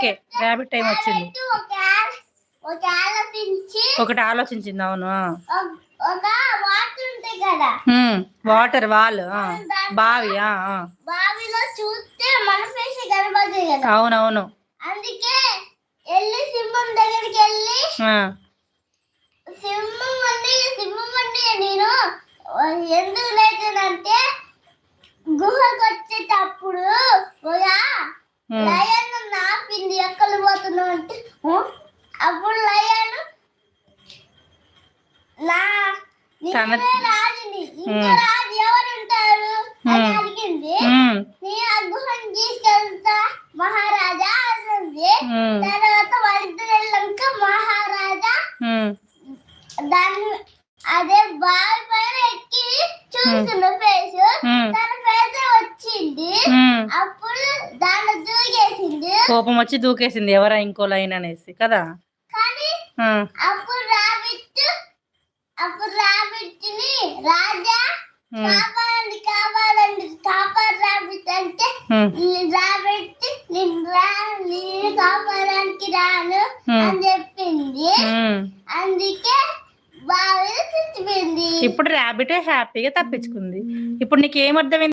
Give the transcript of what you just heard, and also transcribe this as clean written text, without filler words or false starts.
Okay rabbit time వచ్చింది. ఒకటి ఆలోచించింది. అవును. వాటర్ వాల్ బావి. బావిలో చూస్తే మన ఫేస్ కనబడదు కదా. అవునవును. అందుకే వెళ్ళి సింహం దగ్గరికి వెళ్ళి సింహం అండి నేను ఎందుకు లేచానంటే గుహకు వచ్చేటప్పుడు లయన్ నాపింది ఎక్కలు పోతున్నాం అంటే అప్పుడు లయన్ రాజుని ఇంకా రాజు ఎవరు ఉంటారు అని అడిగింది. నేను ఆ గుహను తీసుకెళ్తా మహారాజా అంది. తర్వాత వాళ్ళిద్దరు వెళ్ళాక మహారాజా దాన్ని అదే బావి పైన ఎక్కి చూస్తున్న ఫేస్ తన ఫేస్ వచ్చింది. అప్పుడు దాన్ని దూకేసింది. కోపం వచ్చి దూకేసింది ఎవరా ఇంకో లైన్ అనేసి కదా. కానీ అప్పుడు రాబిట్ ని రాజా కాపాడండి కాపాడు రాబిట్ అంటే రాబిట్ నేను కాపాడడానికి రాను అని చెప్పింది. అందుకే బాగా చచ్చిపోయింది. ఇప్పుడు ర్యాబిట్ హ్యాపీగా తప్పించుకుంది. ఇప్పుడు నీకు ఏమర్థమైంది?